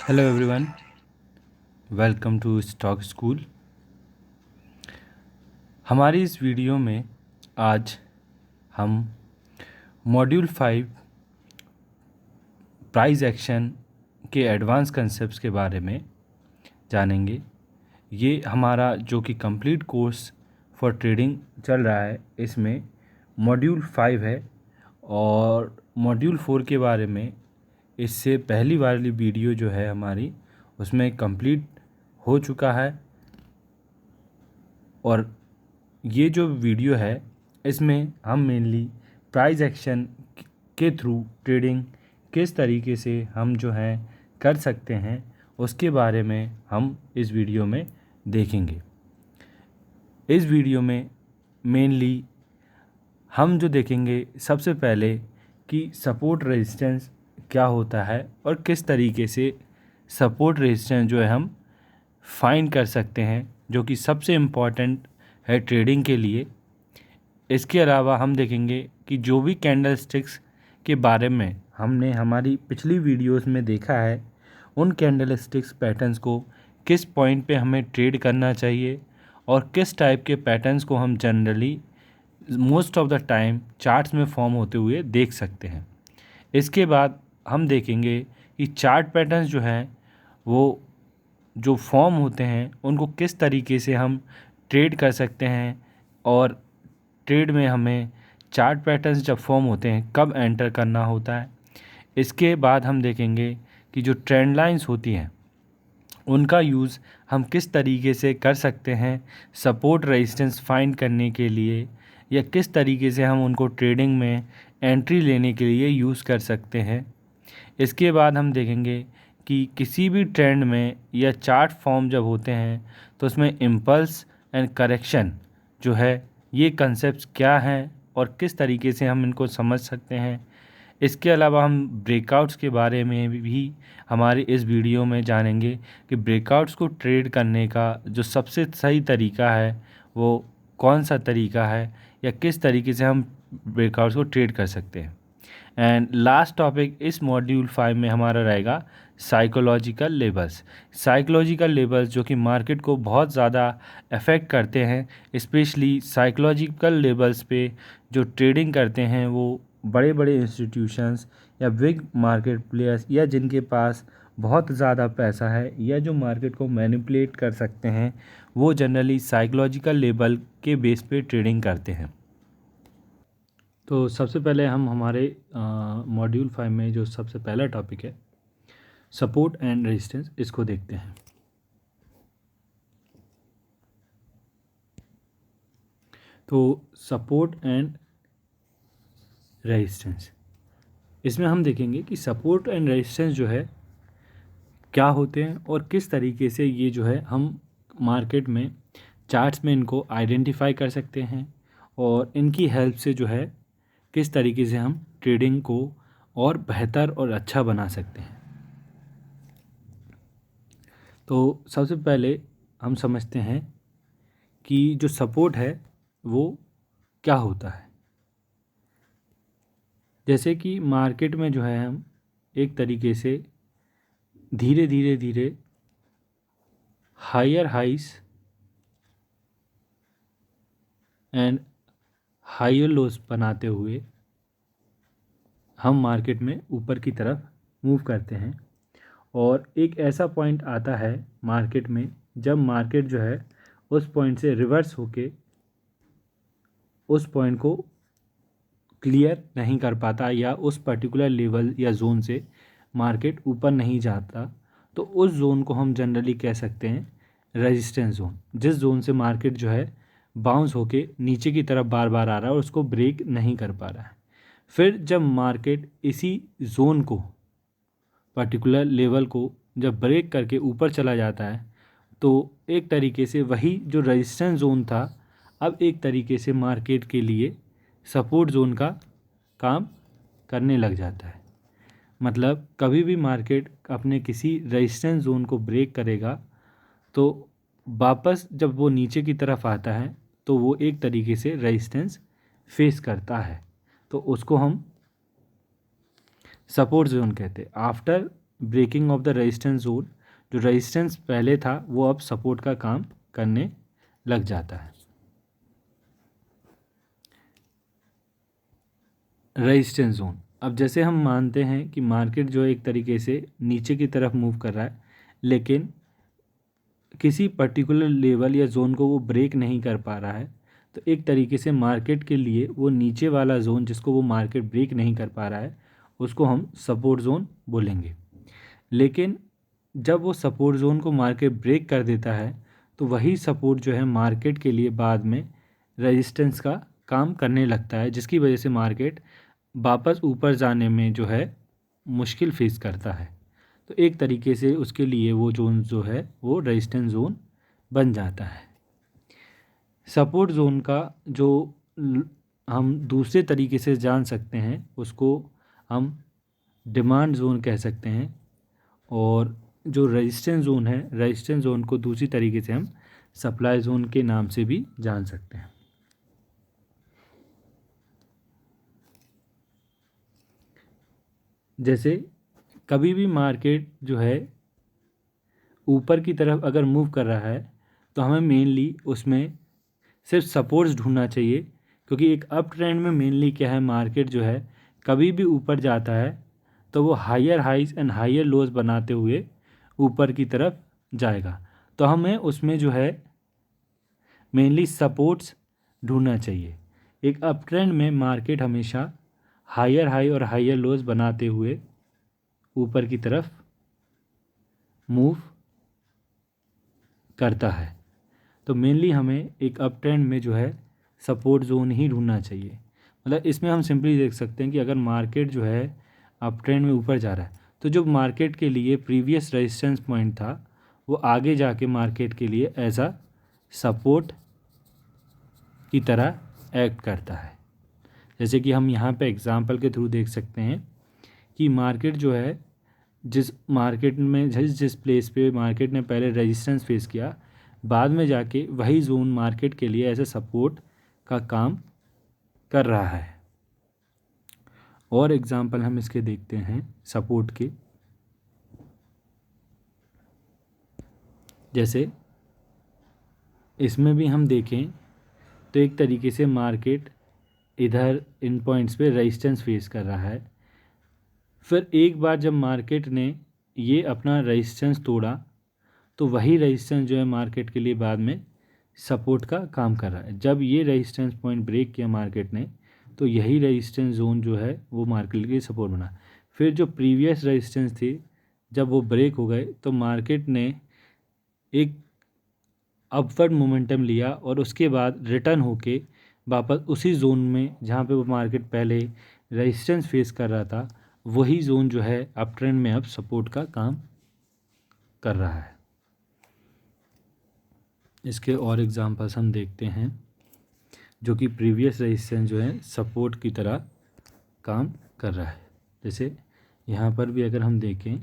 Hello everyone, welcome to stock school. हमारी इस video में आज हम मॉड्यूल 5 प्राइस एक्शन के एडवांस कंसेप्ट्स के बारे में जानेंगे। ये हमारा जो कि कंप्लीट कोर्स फॉर ट्रेडिंग चल रहा है, इसमें मॉड्यूल 5 है और मॉड्यूल 4 के बारे में इससे पहली वाली वीडियो जो है हमारी उसमें कंप्लीट हो चुका है। और ये जो वीडियो है इसमें हम मेनली प्राइस एक्शन के थ्रू ट्रेडिंग किस तरीके से हम जो है कर सकते हैं उसके बारे में हम इस वीडियो में देखेंगे। इस वीडियो में मेनली हम जो देखेंगे सबसे पहले कि सपोर्ट रेजिस्टेंस क्या होता है और किस तरीके से सपोर्ट रेजिस्टेंस जो है हम फाइंड कर सकते हैं, जो कि सबसे इम्पॉर्टेंट है ट्रेडिंग के लिए। इसके अलावा हम देखेंगे कि जो भी कैंडल स्टिक्स के बारे में हमने हमारी पिछली वीडियोस में देखा है, उन कैंडल स्टिक्स पैटर्न्स को किस पॉइंट पे हमें ट्रेड करना चाहिए और किस टाइप के पैटर्न्स को हम generally most of the time charts में फॉर्म होते हुए देख सकते हैं। इसके बाद हम देखेंगे कि चार्ट पैटर्न्स जो हैं वो जो फॉर्म होते हैं उनको किस तरीके से हम ट्रेड कर सकते हैं और ट्रेड में हमें चार्ट पैटर्न्स जब फॉर्म होते हैं कब एंटर करना होता है। इसके बाद हम देखेंगे कि जो ट्रेंड लाइंस होती हैं उनका यूज़ हम किस तरीके से कर सकते हैं सपोर्ट रेजिस्टेंस फाइंड करने के लिए, या किस तरीके से हम उनको ट्रेडिंग में एंट्री लेने के लिए यूज़ कर सकते हैं। इसके बाद हम देखेंगे कि किसी भी ट्रेंड में या चार्ट फॉर्म जब होते हैं तो उसमें इम्पल्स एंड करेक्शन जो है ये कंसेप्ट्स क्या हैं और किस तरीके से हम इनको समझ सकते हैं। इसके अलावा हम ब्रेकआउट्स के बारे में भी हमारी इस वीडियो में जानेंगे कि ब्रेकआउट्स को ट्रेड करने का जो सबसे सही तरीका है वो कौन सा तरीका है, या किस तरीके से हम ब्रेकआउट्स को ट्रेड कर सकते हैं। एंड लास्ट टॉपिक इस मॉड्यूल 5 में हमारा रहेगा साइकोलॉजिकल लेवल्स। साइकोलॉजिकल लेवल्स जो कि मार्केट को बहुत ज़्यादा अफेक्ट करते हैं, स्पेशली साइकोलॉजिकल लेवल्स पे जो ट्रेडिंग करते हैं वो बड़े बड़े इंस्टीट्यूशंस या बिग मार्केट प्लेयर्स, या जिनके पास बहुत ज़्यादा पैसा है या जो मार्केट को मैनिपुलेट कर सकते हैं, वो जनरली साइकोलॉजिकल लेवल के बेस पे ट्रेडिंग करते हैं। तो सबसे पहले हम हमारे मॉड्यूल 5 में जो सबसे पहला टॉपिक है सपोर्ट एंड रेजिस्टेंस, इसको देखते हैं। तो सपोर्ट एंड रेजिस्टेंस, इसमें हम देखेंगे कि सपोर्ट एंड रेजिस्टेंस जो है क्या होते हैं और किस तरीके से ये जो है हम मार्केट में चार्ट्स में इनको आइडेंटिफाई कर सकते हैं और इनकी हेल्प से जो है किस तरीके से हम ट्रेडिंग को और बेहतर और अच्छा बना सकते हैं। तो सबसे पहले हम समझते हैं कि जो सपोर्ट है वो क्या होता है। जैसे कि मार्केट में जो है हम एक तरीके से धीरे धीरे धीरे हायर हाइस एंड हायर लोस बनाते हुए हम मार्केट में ऊपर की तरफ मूव करते हैं, और एक ऐसा पॉइंट आता है मार्केट में जब मार्केट जो है उस पॉइंट से रिवर्स होके उस पॉइंट को क्लियर नहीं कर पाता या उस पर्टिकुलर लेवल या जोन से मार्केट ऊपर नहीं जाता, तो उस जोन को हम जनरली कह सकते हैं रेजिस्टेंस जोन। जिस जोन से मार्केट जो है बाउंस होके नीचे की तरफ बार बार आ रहा है और उसको ब्रेक नहीं कर पा रहा है। फिर जब मार्केट इसी जोन को पर्टिकुलर लेवल को जब ब्रेक करके ऊपर चला जाता है तो एक तरीके से वही जो रेजिस्टेंस जोन था अब एक तरीके से मार्केट के लिए सपोर्ट जोन का काम करने लग जाता है। मतलब कभी भी मार्केट अपने किसी रेजिस्टेंस जोन को ब्रेक करेगा तो वापस जब वो नीचे की तरफ आता है तो वो एक तरीके से रेजिस्टेंस फेस करता है, तो उसको हम सपोर्ट जोन कहते हैं। After breaking of the resistance zone, जो रेजिस्टेंस पहले था वो अब सपोर्ट का काम करने लग जाता है। रेजिस्टेंस जोन, अब जैसे हम मानते हैं कि मार्केट जो एक तरीके से नीचे की तरफ मूव कर रहा है लेकिन किसी पर्टिकुलर लेवल या जोन को वो ब्रेक नहीं कर पा रहा है, तो एक तरीके से मार्केट के लिए वो नीचे वाला जोन जिसको वो मार्केट ब्रेक नहीं कर पा रहा है उसको हम सपोर्ट जोन बोलेंगे। लेकिन जब वो सपोर्ट जोन को मार्केट ब्रेक कर देता है तो वही सपोर्ट जो है मार्केट के लिए बाद में रेजिस्टेंस का काम करने लगता है, जिसकी वजह से मार्केट वापस ऊपर जाने में जो है मुश्किल फेस करता है। तो एक तरीके से उसके लिए वो जोन जो है वो रेजिस्टेंस जोन बन जाता है। सपोर्ट जोन का जो हम दूसरे तरीके से जान सकते हैं उसको हम डिमांड जोन कह सकते हैं, और जो रेजिस्टेंस जोन है रेजिस्टेंस जोन को दूसरी तरीके से हम सप्लाई जोन के नाम से भी जान सकते हैं। जैसे कभी भी मार्केट जो है ऊपर की तरफ अगर मूव कर रहा है तो हमें मेनली उसमें सिर्फ सपोर्ट्स ढूंढना चाहिए, क्योंकि एक अप ट्रेंड में मेनली क्या है मार्केट जो है कभी भी ऊपर जाता है तो वो higher highs and higher lows बनाते हुए ऊपर की तरफ जाएगा। तो हमें उसमें जो है मेनली सपोर्ट्स ढूंढना चाहिए। एक अप ट्रेंड में मार्केट हमेशा हायर हाई और हायर लोज बनाते हुए ऊपर की तरफ मूव करता है, तो मेनली हमें एक अप ट्रेंड में जो है सपोर्ट जोन ही ढूंढना चाहिए। मतलब इसमें हम सिंपली देख सकते हैं कि अगर मार्केट जो है अप ट्रेंड में ऊपर जा रहा है तो जो मार्केट के लिए प्रीवियस रेजिस्टेंस पॉइंट था वो आगे जाके मार्केट के लिए एज अ सपोर्ट की तरह एक्ट करता है। जैसे कि हम यहाँ पे एग्जांपल के थ्रू देख सकते हैं कि मार्केट जो है जिस मार्केट में जिस प्लेस पे मार्केट ने पहले रेजिस्टेंस फेस किया बाद में जाके वही जोन मार्केट के लिए ऐसे सपोर्ट का काम कर रहा है। और एग्जांपल हम इसके देखते हैं सपोर्ट के, जैसे इसमें भी हम देखें तो एक तरीके से मार्केट इधर इन पॉइंट्स पे रेजिस्टेंस फेस कर रहा है, फिर एक बार जब मार्केट ने ये अपना रेजिस्टेंस तोड़ा तो वही रेजिस्टेंस जो है मार्केट के लिए बाद में सपोर्ट का काम कर रहा है। जब ये रेजिस्टेंस पॉइंट ब्रेक किया मार्केट ने तो यही रेजिस्टेंस जोन जो है वो मार्केट के लिए सपोर्ट बना। फिर जो प्रीवियस रेजिस्टेंस थी जब वो ब्रेक हो गए तो मार्केट ने एक अपवर्ड मोमेंटम लिया और उसके बाद रिटर्न होके वापस उसी जोन में जहाँ पे वो मार्केट पहले रेजिस्टेंस फेस कर रहा था वही जोन जो है अप ट्रेंड में अब सपोर्ट का काम कर रहा है। इसके और एग्जांपल्स हम देखते हैं जो कि प्रीवियस रेजिस्टेंस जो है सपोर्ट की तरह काम कर रहा है। जैसे यहाँ पर भी अगर हम देखें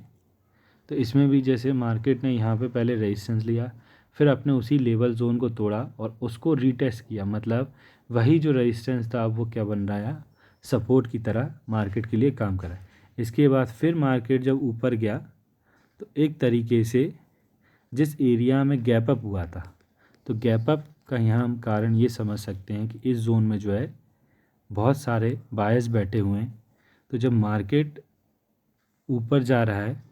तो इसमें भी जैसे मार्केट ने यहाँ पे पहले रेजिस्टेंस लिया फिर अपने उसी लेवल जोन को तोड़ा और उसको रीटेस्ट किया, मतलब वही जो रेजिस्टेंस था अब वो क्या बन रहा है सपोर्ट की तरह मार्केट के लिए काम कर रहा है। इसके बाद फिर मार्केट जब ऊपर गया तो एक तरीके से जिस एरिया में गैप अप हुआ था तो गैप अप का यहाँ हम कारण ये समझ सकते हैं कि इस जोन में जो है बहुत सारे बायर्स बैठे हुए हैं, तो जब मार्केट ऊपर जा रहा है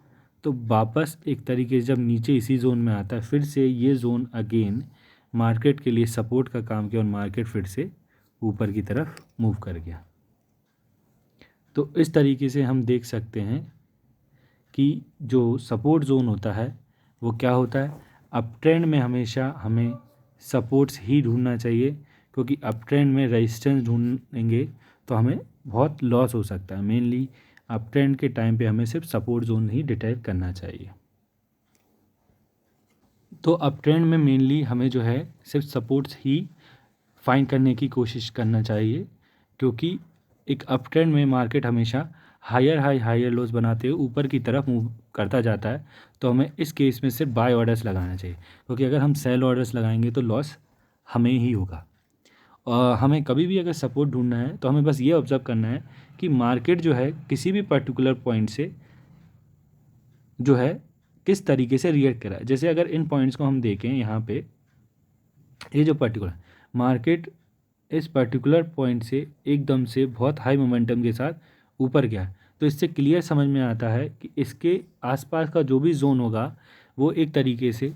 तो वापस एक तरीके से जब नीचे इसी जोन में आता है फिर से ये जोन अगेन मार्केट के लिए सपोर्ट का काम किया और मार्केट फिर से ऊपर की तरफ मूव कर गया। तो इस तरीके से हम देख सकते हैं कि जो सपोर्ट जोन होता है वो क्या होता है, अप ट्रेंड में हमेशा हमें सपोर्ट्स ही ढूंढना चाहिए, क्योंकि अप ट्रेंड में रेजिस्टेंस ढूंढेंगे तो हमें बहुत लॉस हो सकता है। मेनली अप ट्रेंड के टाइम पे हमें सिर्फ सपोर्ट जोन ही डिटेक्ट करना चाहिए। तो अप ट्रेंड में मेनली हमें जो है सिर्फ सपोर्ट्स ही फाइंड करने की कोशिश करना चाहिए, क्योंकि एक अप ट्रेंड में मार्केट हमेशा हायर हाई हायर लोज बनाते हुए ऊपर की तरफ मूव करता जाता है। तो हमें इस केस में सिर्फ बाय ऑर्डर्स लगाना चाहिए, क्योंकि अगर हम सेल ऑर्डर्स लगाएंगे तो लॉस हमें ही होगा। और हमें कभी भी अगर सपोर्ट ढूंढना है तो हमें बस ये ऑब्ज़र्व करना है कि मार्केट जो है किसी भी पर्टिकुलर पॉइंट से जो है किस तरीके से रिएक्ट करा है। जैसे अगर इन पॉइंट्स को हम देखें, यहाँ पे ये जो पर्टिकुलर मार्केट इस पर्टिकुलर पॉइंट से एकदम से बहुत हाई मोमेंटम के साथ ऊपर गया है, तो इससे क्लियर समझ में आता है कि इसके आसपास का जो भी जोन होगा वो एक तरीके से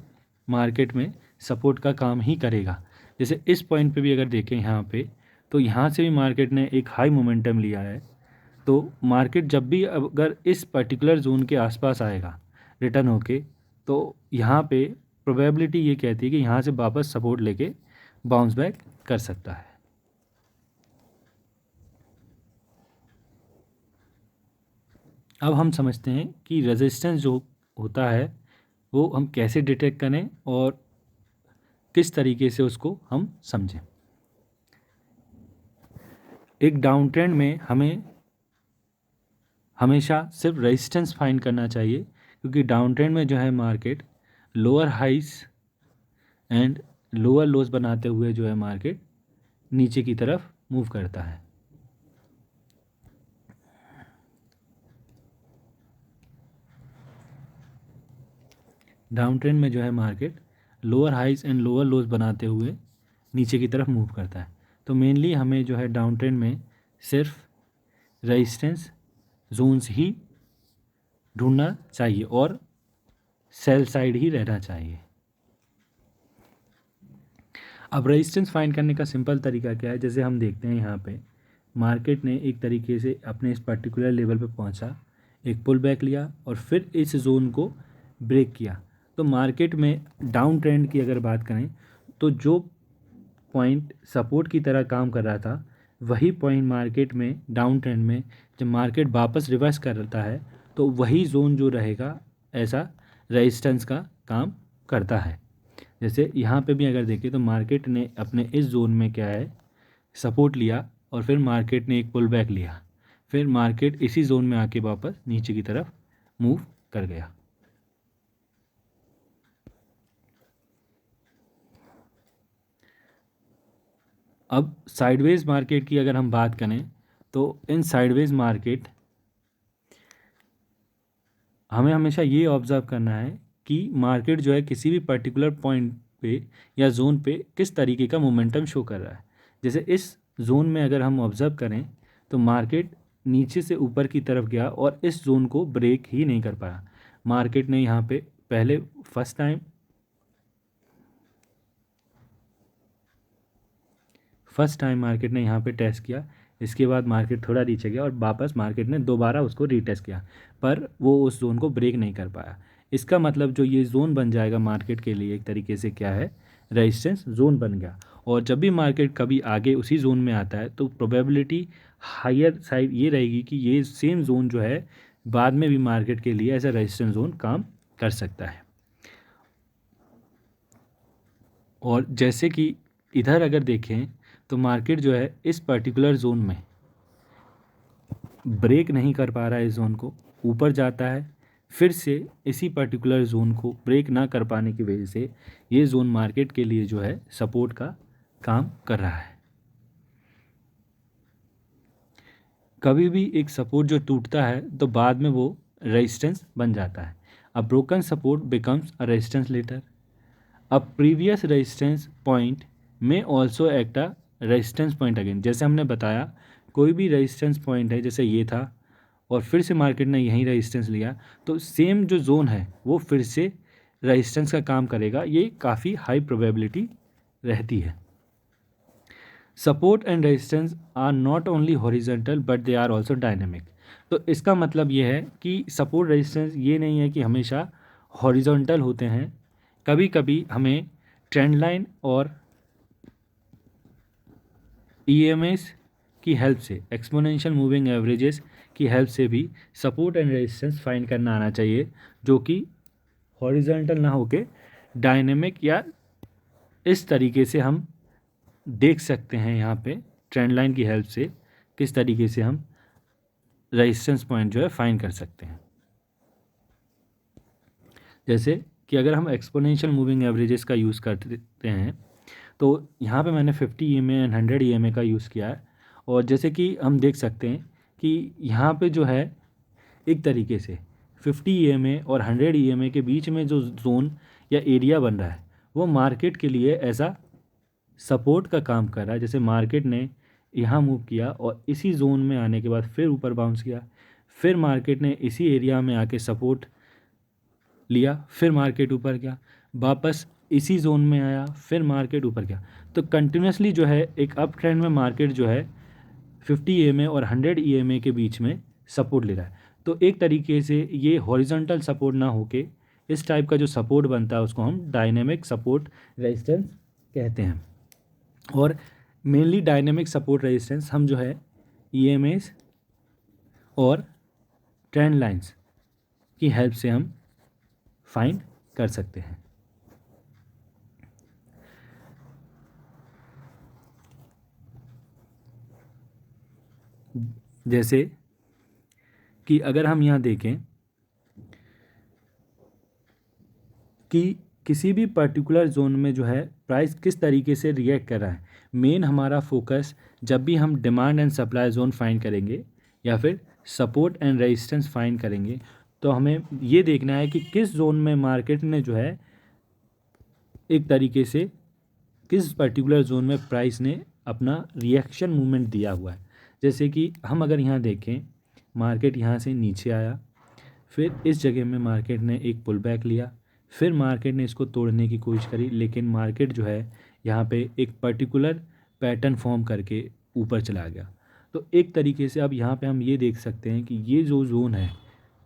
मार्केट में सपोर्ट का काम ही करेगा। जैसे इस पॉइंट पे भी अगर देखें यहाँ पे, तो यहाँ से भी मार्केट ने एक हाई मोमेंटम लिया है। तो मार्केट जब भी अगर इस पर्टिकुलर जोन के आसपास आएगा रिटर्न होके, तो यहाँ पे प्रोबेबिलिटी ये कहती है कि यहाँ से वापस सपोर्ट लेके बाउंस बैक कर सकता है। अब हम समझते हैं कि रेजिस्टेंस जो होता है वो हम कैसे डिटेक्ट करें और किस तरीके से उसको हम समझें। एक डाउन ट्रेंड में हमें हमेशा सिर्फ रेजिस्टेंस फाइंड करना चाहिए, क्योंकि डाउन ट्रेंड में जो है market lower highs and lower lows बनाते हुए जो है मार्केट नीचे की तरफ मूव करता है। डाउन ट्रेंड में जो है market lower highs and lower lows बनाते हुए नीचे की तरफ मूव करता है। तो मेनली हमें जो है डाउन ट्रेंड में सिर्फ रेजिस्टेंस जोन्स ही ढूंढना चाहिए और सेल साइड ही रहना चाहिए। अब रेजिस्टेंस फाइंड करने का सिंपल तरीका क्या है, जैसे हम देखते हैं यहाँ पे मार्केट ने एक तरीके से अपने इस पर्टिकुलर लेवल पे पहुँचा, एक पुल बैक लिया और फिर इस जोन को ब्रेक किया। तो मार्केट में डाउन ट्रेंड की अगर बात करें तो जो पॉइंट सपोर्ट की तरह काम कर रहा था वही पॉइंट मार्केट में डाउन ट्रेंड में जब मार्केट वापस रिवर्स करता है तो वही जोन जो रहेगा ऐसा रेजिस्टेंस का काम करता है। जैसे यहाँ पे भी अगर देखें तो मार्केट ने अपने इस जोन में क्या है सपोर्ट लिया और फिर मार्केट ने एक पुल बैक लिया, फिर मार्केट इसी जोन में आके वापस नीचे की तरफ मूव कर गया। अब साइडवेज मार्केट की अगर हम बात करें तो इन साइडवेज मार्केट हमें हमेशा ये ऑब्ज़र्व करना है कि मार्केट जो है किसी भी पर्टिकुलर पॉइंट पे या जोन पे किस तरीके का मोमेंटम शो कर रहा है। जैसे इस जोन में अगर हम ऑब्ज़र्व करें तो मार्केट नीचे से ऊपर की तरफ गया और इस जोन को ब्रेक ही नहीं कर पाया। मार्केट ने यहाँ पे पहले फर्स्ट टाइम मार्केट ने यहाँ पे टेस्ट किया, इसके बाद मार्केट थोड़ा नीचे गया और वापस मार्केट ने दोबारा उसको रीटेस्ट किया, पर वो उस जोन को ब्रेक नहीं कर पाया। इसका मतलब जो ये जोन बन जाएगा मार्केट के लिए एक तरीके से क्या है रेजिस्टेंस जोन बन गया। और जब भी मार्केट कभी आगे उसी जोन में आता है तो प्रोबेबिलिटी हायर साइड ये रहेगी कि ये सेम जोन जो है बाद में भी मार्केट के लिए एज अ रेजिस्टेंस जोन काम कर सकता है। और जैसे कि इधर अगर देखें तो मार्केट जो है इस पर्टिकुलर जोन में ब्रेक नहीं कर पा रहा है, इस जोन को ऊपर जाता है, फिर से इसी पर्टिकुलर जोन को ब्रेक ना कर पाने की वजह से ये जोन मार्केट के लिए जो है सपोर्ट का काम कर रहा है। कभी भी एक सपोर्ट जो टूटता है तो बाद में वो रेजिस्टेंस बन जाता है। A broken support becomes a resistance later. A previous resistance point में also act a resistance point again. जैसे हमने बताया कोई भी रेजिस्टेंस पॉइंट है, जैसे ये था और फिर से मार्केट ने यहीं रेजिस्टेंस लिया, तो सेम जो जोन है वो फिर से रेजिस्टेंस का काम करेगा। ये काफ़ी हाई प्रोबेबिलिटी रहती है। Support and resistance are not only horizontal but they are also dynamic. तो इसका मतलब ये है कि सपोर्ट रेजिस्टेंस ये नहीं है कि हमेशा हॉरिजॉन्टल होते हैं, कभी कभी हमें ट्रेंड लाइन और ईएमएस की हेल्प से, एक्सपोनेंशियल मूविंग एवरेजेस की हेल्प से भी सपोर्ट एंड रेजिस्टेंस फाइंड करना आना चाहिए, जो कि हॉरिजॉन्टल ना होके डायनेमिक या इस तरीके से हम देख सकते हैं यहाँ पे ट्रेंड लाइन की हेल्प से किस तरीके से हम रेजिस्टेंस पॉइंट जो है फाइंड कर सकते हैं। जैसे कि अगर हम एक्सपोनेंशियल मूविंग एवरेजेस का यूज़ करते हैं तो यहाँ पे मैंने 50 EMA एंड 100 EMA का यूज़ किया है। और जैसे कि हम देख सकते हैं कि यहाँ पे जो है एक तरीके से 50 EMA और 100 EMA के बीच में जो जोन या एरिया बन रहा है वो मार्केट के लिए ऐसा सपोर्ट का काम कर रहा है। जैसे मार्केट ने यहाँ मूव किया और इसी जोन में आने के बाद फिर ऊपर बाउंस किया, फिर मार्केट ने इसी एरिया में आके सपोर्ट लिया, फिर मार्केट ऊपर गया, वापस इसी जोन में आया, फिर मार्केट ऊपर गया। तो कंटिन्यूसली जो है एक अप ट्रेंड में मार्केट जो है 50 EMA और 100 EMA के बीच में सपोर्ट ले रहा है। तो एक तरीके से ये हॉरिजॉन्टल सपोर्ट ना होके इस टाइप का जो सपोर्ट बनता है उसको हम डायनेमिक सपोर्ट रेजिस्टेंस कहते हैं। और मेनली डायनेमिक सपोर्ट रेजिस्टेंस हम जो है EMAs और ट्रेंड लाइंस की हेल्प से हम फाइंड कर सकते हैं। जैसे कि अगर हम यहाँ देखें कि किसी भी पर्टिकुलर जोन में जो है प्राइस किस तरीके से रिएक्ट कर रहा है, मेन हमारा फोकस जब भी हम demand and supply zone find करेंगे या फिर सपोर्ट एंड रेजिस्टेंस फाइंड करेंगे तो हमें ये देखना है कि किस जोन में मार्केट ने जो है एक तरीके से किस पर्टिकुलर जोन में प्राइस ने अपना रिएक्शन मूवमेंट दिया हुआ है। जैसे कि हम अगर यहाँ देखें मार्केट यहाँ से नीचे आया, फिर इस जगह में मार्केट ने एक पुल बैक लिया, फिर मार्केट ने इसको तोड़ने की कोशिश करी, लेकिन मार्केट जो है यहाँ पे एक पर्टिकुलर पैटर्न फॉर्म करके ऊपर चला गया। तो एक तरीके से अब यहाँ पे हम ये देख सकते हैं कि ये जो जोन है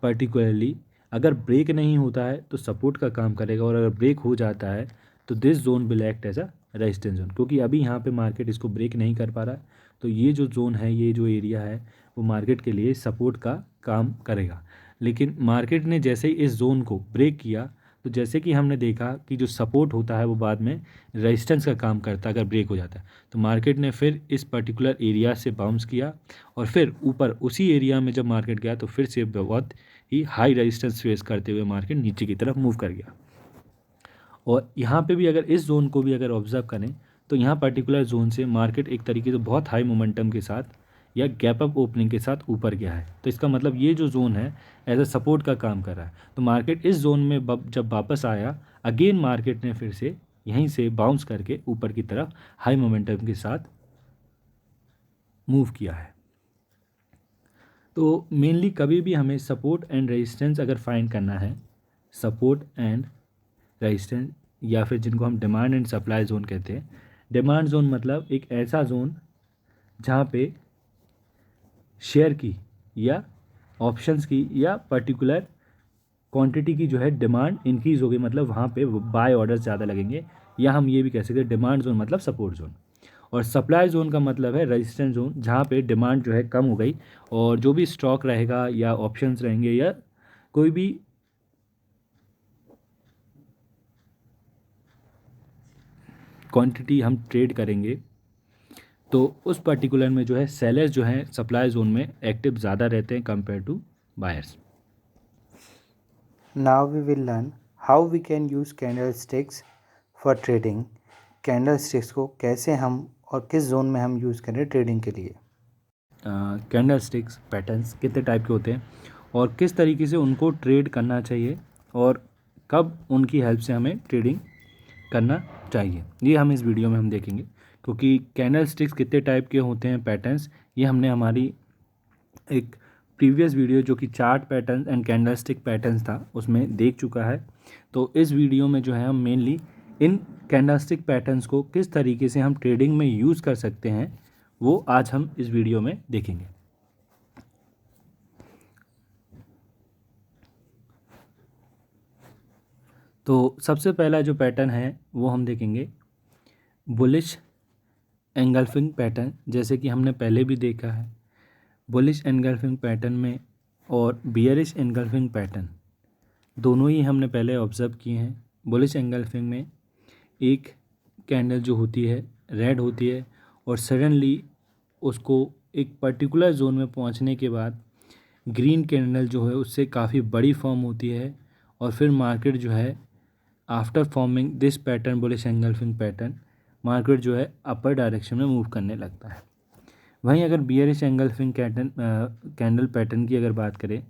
पर्टिकुलरली अगर ब्रेक नहीं होता है तो सपोर्ट का काम करेगा, और अगर ब्रेक हो जाता है तो this zone will act as a resistance zone. क्योंकि अभी यहाँ पे मार्केट इसको ब्रेक नहीं कर पा रहा है तो ये जो जोन है, ये जो एरिया है वो मार्केट के लिए सपोर्ट का काम करेगा। लेकिन मार्केट ने जैसे ही इस जोन को ब्रेक किया तो जैसे कि हमने देखा कि जो सपोर्ट होता है वो बाद में रेजिस्टेंस का काम करता है अगर ब्रेक हो जाता है। तो मार्केट ने फिर इस पर्टिकुलर एरिया से बाउंस किया और फिर ऊपर उसी एरिया में जब मार्केट गया तो फिर से बहुत ही हाई रेजिस्टेंस फेस करते हुए मार्केट नीचे की तरफ मूव कर गया। और यहाँ पे भी अगर इस जोन को भी अगर ऑब्जर्व करें तो यहाँ पर्टिकुलर जोन से मार्केट एक तरीके से बहुत हाई मोमेंटम के साथ या गैप अप ओपनिंग के साथ ऊपर गया है। तो इसका मतलब ये जो जोन है एज अ सपोर्ट का काम कर रहा है। तो मार्केट इस जोन में जब वापस आया अगेन मार्केट ने फिर से यहीं से बाउंस करके ऊपर की तरफ हाई मोमेंटम के साथ मूव किया है। तो मेनली कभी भी हमें सपोर्ट एंड रेजिस्टेंस अगर फाइंड करना है, सपोर्ट एंड रेजिस्टेंस या फिर जिनको हम डिमांड एंड सप्लाई जोन कहते हैं। डिमांड जोन मतलब एक ऐसा जोन जहाँ पे शेयर की या ऑप्शंस की या पर्टिकुलर क्वांटिटी की जो है डिमांड इंक्रीज़ होगी, मतलब वहाँ पे बाय ऑर्डर्स ज़्यादा लगेंगे, या हम ये भी कह सकते हैं डिमांड जोन मतलब सपोर्ट जोन। और सप्लाई जोन का मतलब है रेजिस्टेंस जोन, जहाँ पे डिमांड जो है कम हो गई और जो भी स्टॉक रहेगा या ऑप्शंस रहेंगे या कोई भी क्वांटिटी हम ट्रेड करेंगे तो उस पर्टिकुलर में जो है सेलर्स जो हैं सप्लाई जोन में एक्टिव ज़्यादा रहते हैं compare to buyers. Now we will learn how we can use candlesticks for trading. Candlesticks को कैसे हम और किस जोन में हम यूज़ करें ट्रेडिंग के लिए। कैंडलस्टिक्स पैटर्न्स कितने टाइप के होते हैं और किस तरीके से उनको ट्रेड करना चाहिए और कब उनकी हेल्प से हमें ट्रेडिंग करना चाहिए, ये हम इस वीडियो में हम देखेंगे। क्योंकि कैंडलस्टिक्स कितने टाइप के होते हैं पैटर्न्स, ये हमने हमारी एक प्रीवियस वीडियो जो कि chart pattern and candlestick patterns था उसमें देख चुका है। तो इस वीडियो में जो है हम मेनली इन कैंडलस्टिक पैटर्न्स को किस तरीके से हम ट्रेडिंग में यूज़ कर सकते हैं वो आज हम इस वीडियो में देखेंगे। तो सबसे पहला जो पैटर्न है वो हम देखेंगे बुलिश एंगल्फिंग पैटर्न। जैसे कि हमने पहले भी देखा है बुलिश एंगल्फिंग पैटर्न में और बियरिश एंगल्फिंग पैटर्न दोनों ही हमने पहले ऑब्जर्व किए हैं। बुलिश एंगल्फिंग में एक कैंडल जो होती है रेड होती है और सडनली उसको एक पर्टिकुलर जोन में पहुंचने के बाद ग्रीन कैंडल जो है उससे काफ़ी बड़ी फॉर्म होती है और फिर मार्केट जो है after forming this pattern bullish engulfing pattern market जो है अपर डायरेक्शन में मूव करने लगता है। वहीं अगर बियरिश एंगल्फिंग कैंडल पैटर्न की अगर बात करें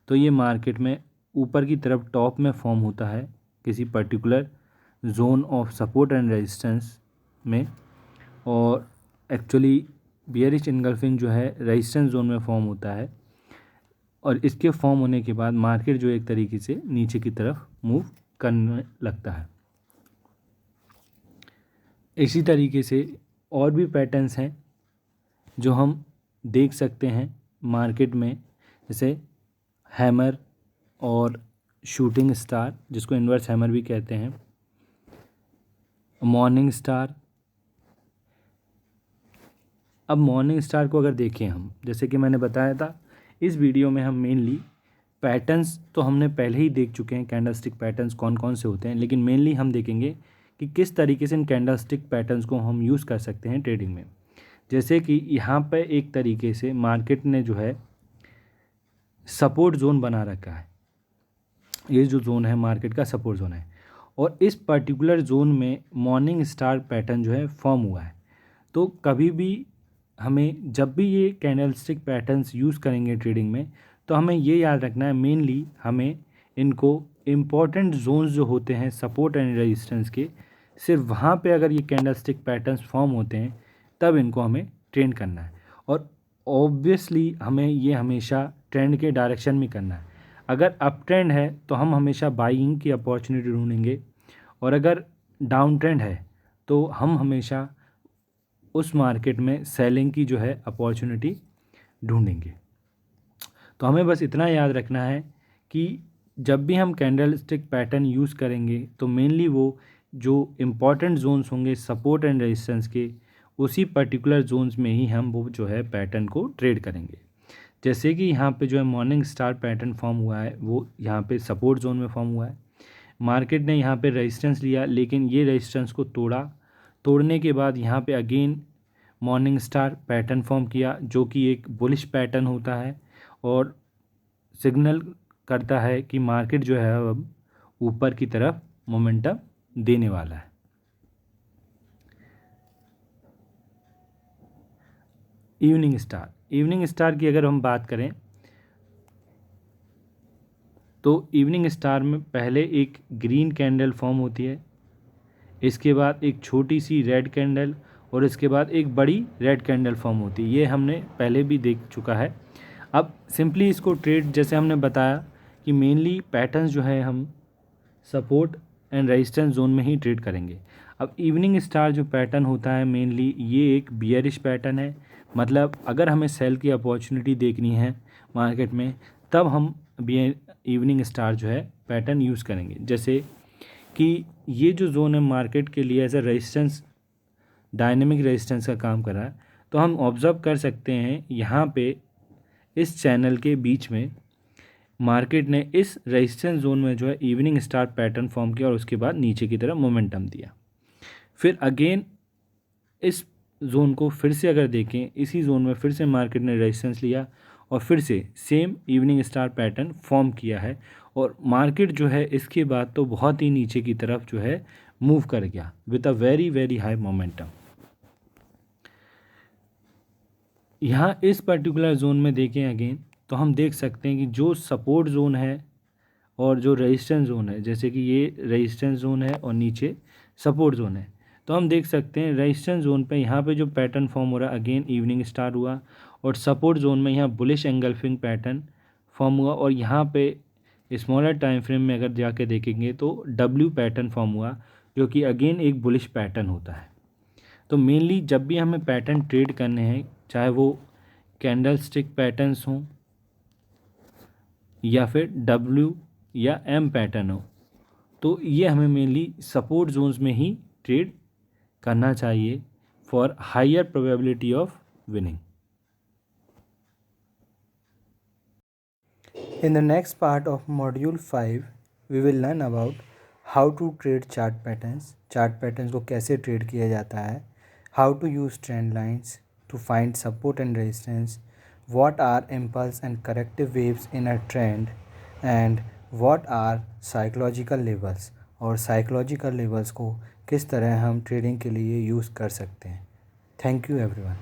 तो ये मार्केट में ऊपर की तरफ टॉप में फॉर्म होता है किसी particular zone of support and resistance में, और एक्चुअली बियरिश एंगल्फिंग जो है रेजिस्टेंस जोन में फॉर्म होता है और इसके फॉर्म होने के बाद मार्केट जो एक तरीके से नीचे की तरफ मूव करने लगता है। इसी तरीके से और भी पैटर्न्स हैं जो हम देख सकते हैं मार्केट में, जैसे हैमर और शूटिंग स्टार जिसको इन्वर्स हैमर भी कहते हैं, मॉर्निंग स्टार। अब मॉर्निंग स्टार को अगर देखें हम, जैसे कि मैंने बताया था इस वीडियो में हम मेनली पैटर्न्स तो हमने पहले ही देख चुके हैं, कैंडलस्टिक पैटर्न्स कौन कौन से होते हैं, लेकिन मेनली हम देखेंगे कि किस तरीके से इन कैंडलस्टिक पैटर्न्स को हम यूज़ कर सकते हैं ट्रेडिंग में। जैसे कि यहाँ पे एक तरीके से मार्केट ने जो है सपोर्ट जोन बना रखा है, ये जो जोन है मार्केट का सपोर्ट जोन है और इस पर्टिकुलर जोन में मॉर्निंग स्टार पैटर्न जो है फॉर्म हुआ है। तो कभी भी हमें जब भी ये कैंडलस्टिक पैटर्न्स यूज़ करेंगे ट्रेडिंग में तो हमें ये याद रखना है मेनली हमें इनको इम्पॉर्टेंट जोन्स जो होते हैं सपोर्ट एंड रेजिस्टेंस के, सिर्फ वहाँ पे अगर ये कैंडलस्टिक पैटर्न्स फॉर्म होते हैं तब इनको हमें ट्रेड करना है और ऑब्वियसली हमें ये हमेशा ट्रेंड के डायरेक्शन में करना है। अगर अप ट्रेंड है तो हम हमेशा बाइंग की अपॉर्चुनिटी ढूंढेंगे और अगर डाउन ट्रेंड है तो हम हमेशा उस मार्केट में सेलिंग की जो है अपॉर्चुनिटी ढूंढेंगे। तो हमें बस इतना याद रखना है कि जब भी हम कैंडलस्टिक पैटर्न यूज़ करेंगे तो मेनली वो जो इम्पॉर्टेंट जोन्स होंगे सपोर्ट एंड रेजिस्टेंस के, उसी पर्टिकुलर जोन्स में ही हम वो जो है पैटर्न को ट्रेड करेंगे। जैसे कि यहाँ पे जो है मॉर्निंग स्टार पैटर्न फॉर्म हुआ है वो यहाँ पे सपोर्ट जोन में फॉर्म हुआ है, मार्केट ने यहाँ पे रेजिस्टेंस लिया लेकिन ये रेजिस्टेंस को तोड़ने के बाद यहाँ पे again morning star pattern form किया जो कि एक बुलिश पैटर्न होता है और सिग्नल करता है कि मार्केट जो है अब ऊपर की तरफ मोमेंटम देने वाला है। इवनिंग स्टार की अगर हम बात करें तो इवनिंग स्टार में पहले एक ग्रीन कैंडल फॉर्म होती है, इसके बाद एक छोटी सी रेड कैंडल और इसके बाद एक बड़ी रेड कैंडल फॉर्म होती है। ये हमने पहले भी देख चुका है। अब सिंपली इसको ट्रेड जैसे हमने बताया कि मेनली पैटर्न्स जो है हम सपोर्ट एंड रेजिस्टेंस जोन में ही ट्रेड करेंगे। अब इवनिंग स्टार जो पैटर्न होता है मेनली ये एक बियरिश पैटर्न है, मतलब अगर हमें सेल की अपॉर्चुनिटी देखनी है मार्केट में तब हम इवनिंग स्टार जो है पैटर्न यूज़ करेंगे। जैसे कि ये जो जोन है मार्केट के लिए as a resistance dynamic resistance का काम कर रहा है, तो हम ऑब्ज़र्व कर सकते हैं यहाँ पे इस चैनल के बीच में मार्केट ने इस रेजिस्टेंस जोन में जो है इवनिंग स्टार पैटर्न फॉर्म किया और उसके बाद नीचे की तरफ मोमेंटम दिया। फिर अगेन इस जोन को फिर से अगर देखें, इसी जोन में फिर से मार्केट ने रेजिस्टेंस लिया और फिर से same evening star pattern form किया है और मार्केट जो है इसके बाद तो बहुत ही नीचे की तरफ जो है मूव कर गया with a very very high momentum. यहाँ इस पर्टिकुलर जोन में देखें अगेन तो हम देख सकते हैं कि जो सपोर्ट जोन है और जो रेजिस्टेंस जोन है, जैसे कि ये रेजिस्टेंस जोन है और नीचे सपोर्ट जोन है, तो हम देख सकते हैं रेजिस्टेंस जोन पे यहाँ पे जो पैटर्न फॉर्म हो रहा है अगेन इवनिंग स्टार हुआ और सपोर्ट जोन में यहाँ बुलिश एंगल्फिंग पैटर्न फॉर्म हुआ और यहाँ पे स्मॉलर टाइम फ्रेम में अगर जाके देखेंगे तो डब्ल्यू पैटर्न फॉर्म हुआ जो कि अगेन एक बुलिश पैटर्न होता है। तो मेनली जब भी हमें पैटर्न ट्रेड करने हैं, चाहे वो कैंडल स्टिक पैटर्न्स हों या फिर डब्ल्यू या एम पैटर्न हो, तो ये हमें मेनली सपोर्ट जोन्स में ही ट्रेड करना चाहिए for higher probability of winning. In the next part of Module 5, we will learn about how to trade chart patterns को कैसे ट्रेड किया जाता है, how to use trend lines to find support and resistance, what are impulse and corrective waves in a trend, and what are psychological levels, और psychological levels को किस तरह हम ट्रेडिंग के लिए यूज़ कर सकते हैं। Thank you everyone.